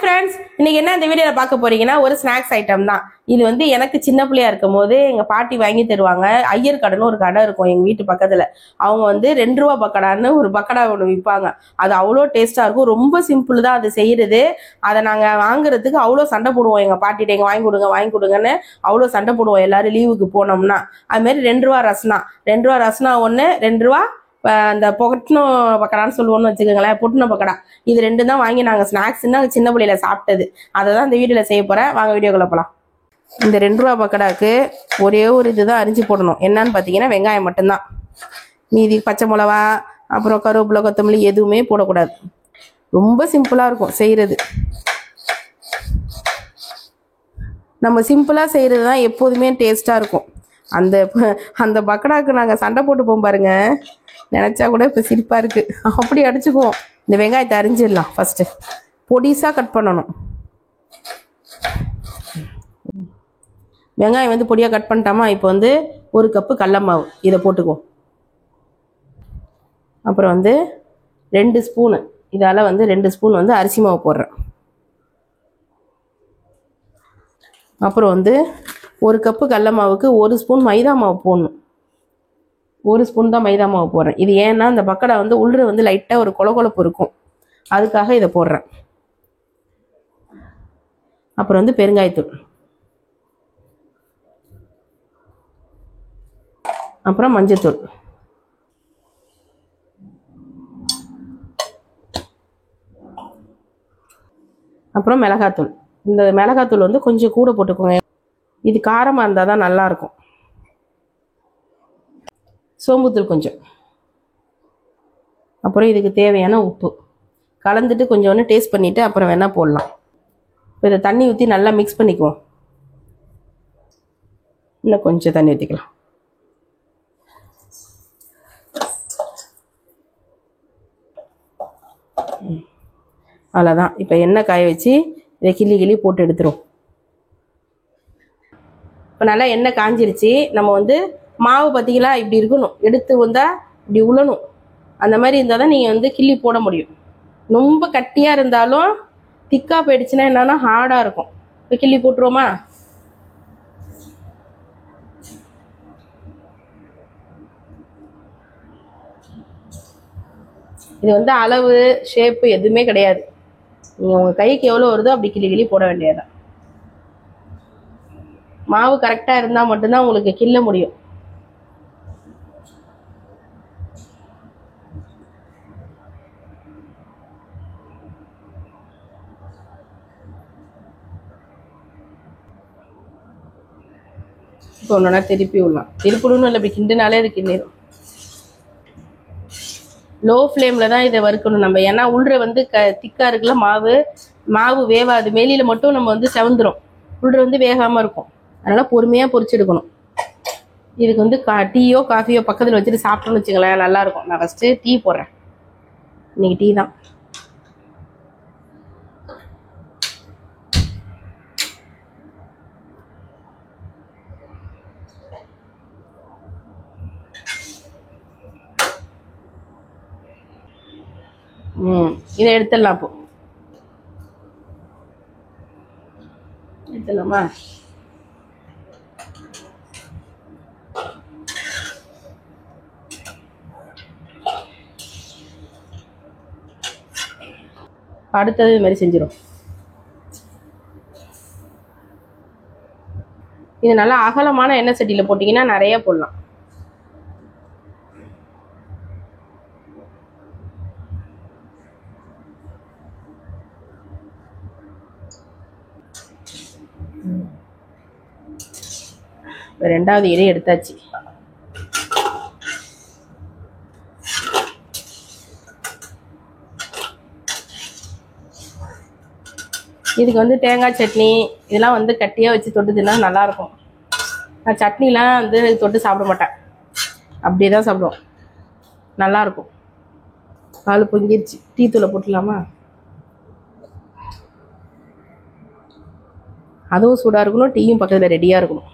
Friends, இன்னைக்கு என்ன இந்த வீடியோல பார்க்க போறீங்கன்னா ஒரு ஸ்நாக்ஸ் ஐட்டம் தான். இது வந்து எனக்கு சின்ன பிள்ளையா இருக்கும் போது எங்க பாட்டி வாங்கி தருவாங்க. ஐயர் கடைன்னு ஒரு கடை இருக்கும் எங்க வீட்டு பக்கத்துல. அவங்க வந்து 2 ரூபா பக்கடான்னு ஒரு பக்கடா ஒன்று விற்பாங்க. அது அவ்வளோ டேஸ்டா இருக்கும். ரொம்ப சிம்பிள் தான் அது செய்யறது. அதை நாங்க வாங்குறதுக்கு அவ்வளோ சண்டை போடுவோம் எங்க பாட்டிட்ட. எங்க வாங்கி கொடுங்கன்னு அவ்வளோ சண்டை போடுவோம் எல்லாரும் லீவுக்கு போனோம்னா. அது மாதிரி 2 ரூபா ரஸ்னா, 2 ரூபா ரஸ்னா ஒன்று, 2 ரூபா அந்த பொட்டனோ பக்கடான்னு சொல்லுவோம்னு வச்சுக்கோங்களேன், பொட்டனோ பக்கடா. இது 2 தான் வாங்கி நாங்கள் ஸ்நாக்ஸ்ன்னு சின்ன பிள்ளையில சாப்பிட்டது. அதை தான் இந்த வீடியோவில் செய்ய போகிறேன். வாங்க வீடியோக்குள்ள போகலாம். இந்த 2 ரூபா பக்கடாக்கு ஒரே ஒரு இதுதான் அரிஞ்சு போடணும். என்னன்னு பார்த்தீங்கன்னா வெங்காயம் மட்டும்தான். மீதி பச்சை மிளகா, அப்புறம் கருவேப்பிலை, கொத்தமல்லி எதுவுமே போடக்கூடாது. ரொம்ப சிம்பிளாக இருக்கும் செய்கிறது. நம்ம சிம்பிளாக செய்கிறது தான் எப்போதுமே டேஸ்ட்டாக இருக்கும். அந்த அந்த பக்கடாக்கு நாங்கள் சண்டை போட்டு போவோம் பாருங்க, நினச்சா கூட இப்போ சிரிப்பாக இருக்குது. அப்படி அடிச்சுக்குவோம். இந்த வெங்காயத்தை அரிஞ்சிடலாம். ஃபஸ்ட்டு பொடிசாக கட் பண்ணணும். வெங்காயம் வந்து பொடியாக கட் பண்ணிட்டாமா. இப்போ வந்து 1 கப்பு கடல மாவு இதை போட்டுக்குவோம். அப்புறம் வந்து 2 ஸ்பூனு, இதால் வந்து 2 ஸ்பூன் வந்து அரிசி மாவு போடுறேன். அப்புறம் வந்து 1 கப்பு கடல மாவுக்கு 1 ஸ்பூன் மைதா மாவு போடணும். 1 ஸ்பூன் தான் மைதா மாவு போடுறேன். இது ஏன்னா இந்த பக்கடா வந்து உள்ள வந்து லைட்டாக ஒரு கொழகொழப்பு இருக்கும், அதுக்காக இதை போடுறேன். அப்புறம் வந்து பெருங்காயத்தூள், அப்புறம் மஞ்சத்தூள், அப்புறம் மிளகாத்தூள். இந்த மிளகாத்தூள் வந்து கொஞ்சம் கூட போட்டுக்கோங்க, இது காரமாக இருந்தால் தான் நல்லாயிருக்கும். சோம்புத்தூள் கொஞ்சம், அப்புறம் இதுக்கு தேவையான உப்பு கலந்துட்டு கொஞ்சோன்னு டேஸ்ட் பண்ணிவிட்டு அப்புறம் வேணால் போடலாம். இப்போ இதை தண்ணி ஊற்றி நல்லா மிக்ஸ் பண்ணிக்குவோம். இன்னும் கொஞ்சம் தண்ணி ஊற்றிக்கலாம். அவ்வளோதான். இப்போ எண்ணெய் காய வச்சு இதை கிள்ளி போட்டு எடுத்துரும். இப்போ நல்லா எண்ணெய் காஞ்சிருச்சு. நம்ம வந்து மாவு பார்த்தீங்களா இப்படி இருக்கணும், எடுத்து வந்தால் இப்படி உழணும். அந்த மாதிரி இருந்தால் தான் நீங்கள் வந்து கிள்ளி போட முடியும். ரொம்ப கட்டியாக இருந்தாலும் திக்காக போயிடுச்சுன்னா என்னன்னா ஹார்டாக இருக்கும். இப்போ கிள்ளி போட்டுருவோமா? இது வந்து அளவு ஷேப்பு எதுவுமே கிடையாது. நீங்கள் உங்கள் கைக்கு எவ்வளோ வருதோ அப்படி கிள்ளி போட வேண்டியதான். மாவு கரெக்டாக இருந்தால் மட்டும்தான் உங்களுக்கு கிள்ள முடியும். இப்போ ஒன்றுனா திருப்பி விடலாம். திருப்பிடணும் இல்லை, இப்படி கிண்டினாலே அது கிண்டிடும். லோ ஃப்ளேமில் தான் இதை வறுக்கணும் நம்ம. ஏன்னா உள்ள வந்து திக்காக இருக்குல்ல மாவு வேவாது. வெளியில் மட்டும் நம்ம வந்து செவந்துடும், உள்ள வந்து வேகாமல் இருக்கும். அதனால் பொறுமையாக பொரிச்செடுக்கணும். இதுக்கு வந்து டீயோ காஃபியோ பக்கத்தில் வச்சுட்டு சாப்பிட்டோன்னு வச்சுங்களேன், நல்லாயிருக்கும். நான் ஃபஸ்ட்டு டீ போடுறேன். இன்னைக்கு டீ தான். இதை எடுத்துடலாம். இப்போ எடுத்துடலாமா? அடுத்தது இது மாதிரி செஞ்சிடும். இது நல்லா அகலமான எண்ணெய் சட்டியில் போட்டிங்கன்னா நிறைய போடலாம். ரெண்டாவது இலை எடுத்தாச்சு. இதுக்கு வந்து தேங்காய் சட்னி இதெல்லாம் வந்து கட்டியாக வச்சு தொட்டு தின்னா நல்லாயிருக்கும். நான் சட்னிலாம் வந்து தொட்டு சாப்பிட மாட்டேன், அப்படியே தான் சாப்பிடுவோம். நல்லாயிருக்கும். பால் பொங்கிருச்சு. டீ தூளை போட்டுடலாமா? அதுவும் சூடாக இருக்கணும், டீயும் பக்கத்தில் ரெடியாக இருக்கணும்.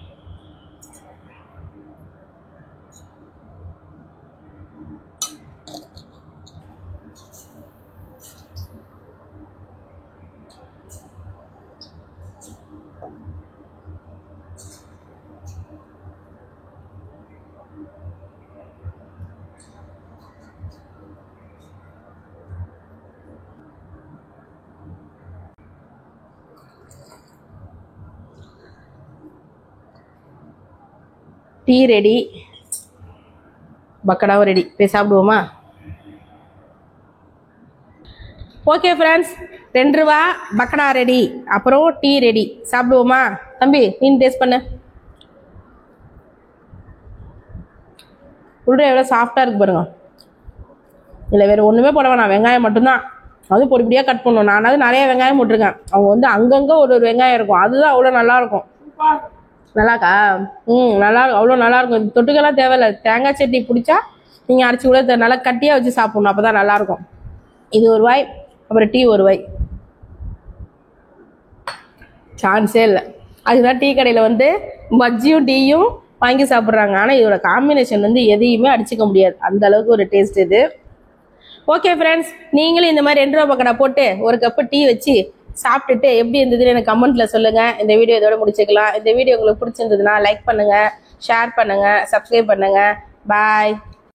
டீ ரெடி, பக்கடாவும் ரெடி. போய் சாப்பிடுவோமா? ஓகே ஃப்ரெண்ட்ஸ், 2 ரூபா பக்கடா ரெடி, அப்புறம் டீ ரெடி. சாப்பிடுவோமா? தம்பி நீ டேஸ்ட் பண்ணு. உள்ள எவ்வளோ சாஃப்டாக இருக்கு பாருங்க. இல்லை வேறு ஒன்றுமே போட வேணாம், வெங்காயம் மட்டும்தான். அது பொடி பொடியாக கட் பண்ணணும். நானாவது நிறைய வெங்காயம் போட்டிருக்கேன். அவங்க வந்து அங்கங்கே ஒரு வெங்காயம் இருக்கும், அதுதான் அவ்வளோ நல்லாயிருக்கும். நல்லாக்கா? நல்லா இருக்கும், அவ்வளோ நல்லாயிருக்கும். தொட்டுக்கெல்லாம் தேவையில்லை. தேங்காய் சட்னி பிடிச்சா நீங்கள் அரைச்சி கூட நல்லா கட்டியாக வச்சு சாப்பிட்ணும், அப்போ தான் நல்லாயிருக்கும். இது ஒரு வாய், அப்புறம் டீ ஒரு வாய். சான்ஸே இல்லை. அதுதான் டீ கடையில் வந்து பஜ்ஜியும் டீயும் வாங்கி சாப்பிட்றாங்க. ஆனால் இதோட காம்பினேஷன் வந்து எதையுமே அடிச்சுக்க முடியாது, அந்த அளவுக்கு ஒரு டேஸ்ட் இது. ஓகே ஃப்ரெண்ட்ஸ், நீங்களும் இந்த மாதிரி 2 ரூபா பக்கடா போட்டு ஒரு கப்பு டீ வச்சு சாப்பிட்டுட்டு எப்படி இருந்ததுன்னு எனக்கு கமெண்ட்டில் சொல்லுங்கள். இந்த வீடியோ இதோட முடிச்சுக்கலாம். இந்த வீடியோ உங்களுக்கு பிடிச்சிருந்ததுன்னா லைக் பண்ணுங்கள், ஷேர் பண்ணுங்கள், சப்ஸ்கிரைப் பண்ணுங்கள். பாய்.